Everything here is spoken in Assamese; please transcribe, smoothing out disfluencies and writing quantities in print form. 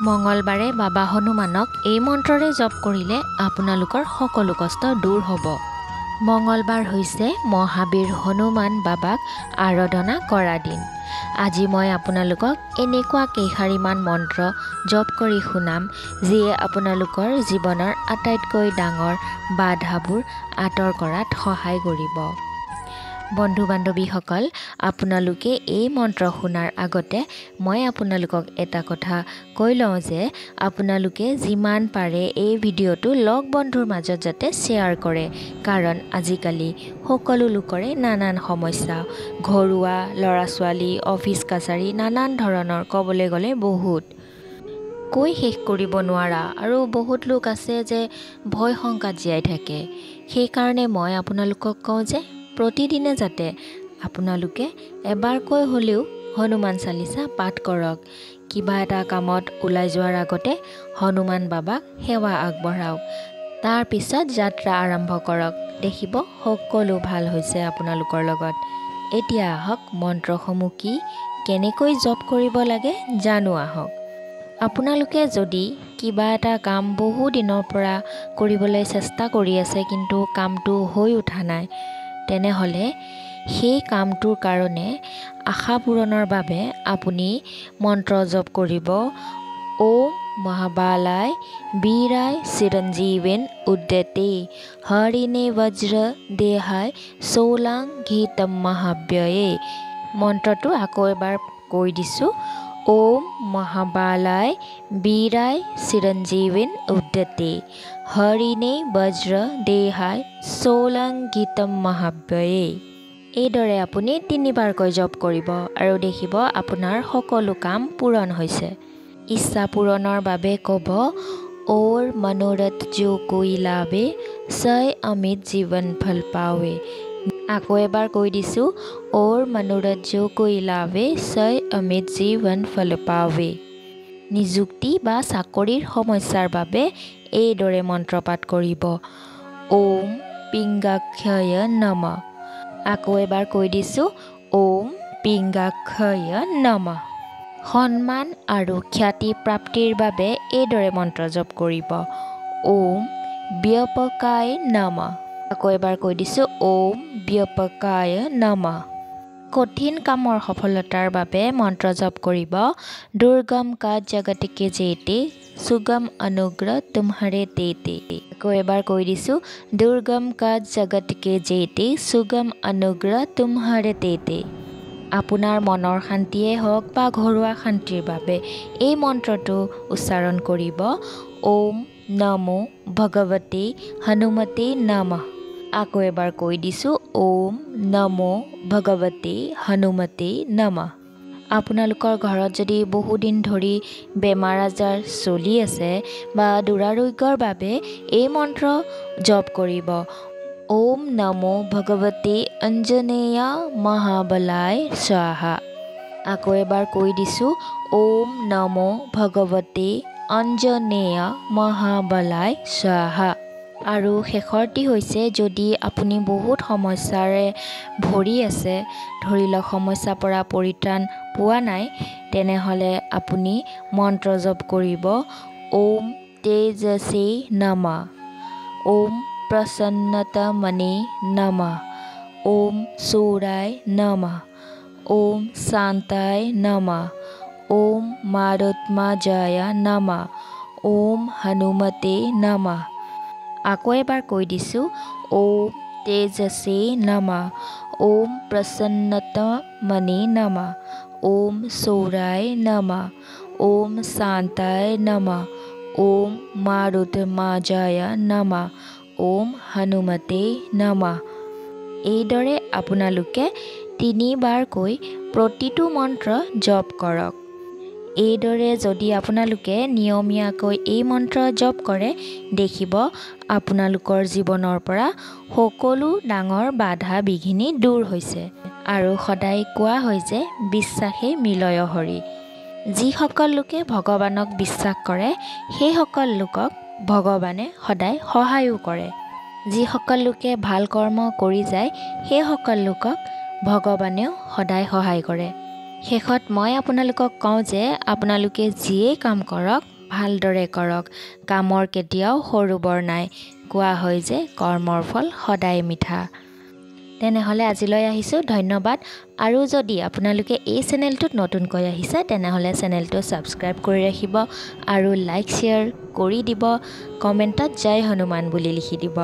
মঙ্গলবাৰে বাবা হনুমানক এই মন্ত্ৰৰে জপ কৰিলে আপোনালোকৰ সকলো কষ্ট দূৰ হ'ব। মঙ্গলবাৰ হৈছে মহাবীৰ হনুমান বাবাক আৰাধনা কৰা দিন। আজি মই আপোনালোকক এনেকুৱা কেইষাৰিমান মন্ত্ৰ জপ কৰি শুনাম, যিয়ে আপোনালোকৰ জীৱনৰ আটাইতকৈ ডাঙৰ বাধাবোৰ আঁতৰ কৰাত সহায় কৰিব। বন্ধু বান্ধৱীসকল, আপোনালোকে এই মন্ত্ৰ শুনাৰ আগতে মই আপোনালোকক এটা কথা কৈ লওঁ যে আপোনালোকে যিমান পাৰে এই ভিডিঅ'টো লগ বন্ধুৰ মাজত যাতে শ্বেয়াৰ কৰে, কাৰণ আজিকালি সকলো লোকৰে নানান সমস্যা, ঘৰুৱা, ল'ৰা ছোৱালী, অফিচ কাছাৰী, নানান ধৰণৰ ক'বলৈ গ'লে বহুত কৈ শেষ কৰিব নোৱাৰা আৰু বহুত লোক আছে যে ভয় শংকাত জীয়াই থাকে। সেইকাৰণে মই আপোনালোকক কওঁ যে প্ৰতিদিনে যাতে আপোনালোকে এবাৰকৈ হ'লেও হনুমান চালিচা পাঠ কৰক। কিবা এটা কামত ওলাই যোৱাৰ আগতে হনুমান বাবাক সেৱা আগবঢ়াওক। তাৰ পিছত যাত্ৰা আৰম্ভ কৰক। দেখিব সকলো ভাল হৈছে আপোনালোকৰ লগত। এতিয়া আহক মন্ত্ৰসমূহ কি, কেনেকৈ জপ কৰিব লাগে জানো আহক। আপোনালোকে যদি কিবা এটা কাম বহু দিনৰ পৰা কৰিবলৈ চেষ্টা কৰি আছে কিন্তু কামটো হৈ উঠা নাই, তেনেহ'লে সেই কামটোৰ কাৰণে আশা পূৰণৰ বাবে আপুনি মন্ত্ৰ জপ কৰিব। ওম মহাবালায় বীৰায় চিৰঞ্জীৱেন উদ্যতে হৰিণে বজ্ৰ দেহায় চৌলাং ঘিতম মহাব্যয়ে। মন্ত্ৰটো আকৌ এবাৰ কৈ দিছোঁ। ওম মহাবালায় বীৰায় চিৰঞ্জীৱেন উদ্যতে হৰিণে বজ্ৰ দেহায় চৌলাং ঘিতম মহাব্যয়ে। এইদৰে আপুনি 3বাৰকৈ জপ কৰিব আৰু দেখিব আপোনাৰ সকলো কাম পূৰণ হৈছে। ইচ্ছা পূৰণৰ বাবে ক'ব ওৰ মনোৰথ jo koi লাভে সয় অমিত জীৱন ফল পাৱে। আকৌ এবাৰ কৈ দিছোঁ, ওৰ মনোৰথ jo koi লাভে সয় অমিত জীৱন ফল পাৱে। নিযুক্তি বা চাকৰিৰ সমস্যাৰ বাবে এইদৰে মন্ত্ৰপাঠ কৰিব। ওম পিংগাক্ষয় নমঃ। আকৌ এবাৰ কৈ দিছোঁ, ওম পিংগাক্ষয় নমঃ। সন্মান আৰু খ্যাতি প্ৰাপ্তিৰ বাবে এইদৰে মন্ত্ৰ জপ কৰিব। ওম ব্যপকায় নমঃ। আকৌ এবাৰ কৈ দিছোঁ, ওম ব্যপকায় নমঃ। কঠিন কামৰ সফলতাৰ বাবে মন্ত্ৰ জপ কৰিব। দুৰ্গম কাজ জগত কে যেতে সুগম অনুগ্ৰহ তুমহাৰে তেতে। আকৌ এবাৰ কৈ দিছোঁ, দুৰ্গম কাজ জগত কে যেতে সুগম অনুগ্ৰহ তুমহাৰে তেতে। আপোনাৰ মনৰ শান্তিয়ে হওক বা ঘৰুৱা শান্তিৰ বাবে এই মন্ত্ৰটো উচ্চাৰণ কৰিব। ওম নমো ভগৱতে হনুমতে নমঃ। আকৌ এবাৰ কৈ দিছোঁ, ওম নমো ভগৱতে হনুমতে নমঃ। আপোনালোকৰ ঘৰত যদি বহুদিন ধৰি বেমাৰ আজাৰ চলি আছে বা দুৰাৰোগ্যৰ বাবে এই মন্ত্ৰ জপ কৰিব। ওম নমো ভগৱতে অঞ্জনেয় মহাবলায় স্বাহা। আকৌ এবাৰ কৈ দিছোঁ, ওম নমো ভগৱতে অঞ্জনেয় মহাবলায় স্বাহা। আৰু শেষৰটি হৈছে, যদি আপুনি বহুত সমস্যাৰে ভৰি আছে, ধৰি লওক সমস্যাৰ পৰা পৰিত্ৰাণ পোৱা নাই, তেনেহ'লে আপুনি মন্ত্ৰ জপ কৰিব। ওম তেজসে নমঃ। ওম প্ৰসন্নতমনে নমঃ। ওম সূৰ্যায় নমঃ। ওম শান্তায় নমঃ। ওম মাৰুতমহাজায় নমঃ। ওম হনুমতে নমঃ। আকৌ এবাৰ কৈ দিছোঁ, ওম তেজসে নমঃ। ওম প্ৰসন্নতমনে নমঃ। ওম সূৰ্যায় নমঃ। ওম শান্তায় নমঃ। ওম মাৰুতমহাজায় নমঃ। ওম হনুমতে নমঃ। এইদৰে আপোনালোকে 3বাৰকৈ প্ৰতিটো মন্ত্ৰ জপ কৰক। এইদৰে যদি আপোনালোকে নিয়মীয়াকৈ এই মন্ত্ৰ জপ কৰে, দেখিব আপোনালোকৰ জীৱনৰ পৰা সকলো ডাঙৰ বাধা বিঘিনি দূৰ হৈছে। আৰু সদায় কোৱা হয় যে বিশ্বাসে মিলয় হৰি। যিসকল লোকে ভগৱানক বিশ্বাস কৰে সেইসকল লোকক ভগৱানে সদায় সহায়ো কৰে। যিসকল লোকে ভাল কৰ্ম কৰি যায় সেইসকল লোকক ভগৱানেও সদায় সহায় কৰে। শেষত মই আপোনালোকক কওঁ যে আপোনালোকে যিয়েই কাম কৰক ভালদৰে কৰক, কামৰ কেতিয়াও সৰু বৰ নাই। কোৱা হয় যে কৰ্মৰ ফল সদায় মিঠা। তেনেহ'লে আজিলৈ আহিছোঁ, ধন্যবাদ। আৰু যদি আপোনালোকে এই চেনেলটোত নতুনকৈ আহিছে তেনেহ'লে চেনেলটো ছাবস্ক্ৰাইব কৰি ৰাখিব আৰু লাইক শ্বেয়াৰ কৰি দিব, কমেণ্টত জয় হনুমান বুলি লিখি দিব।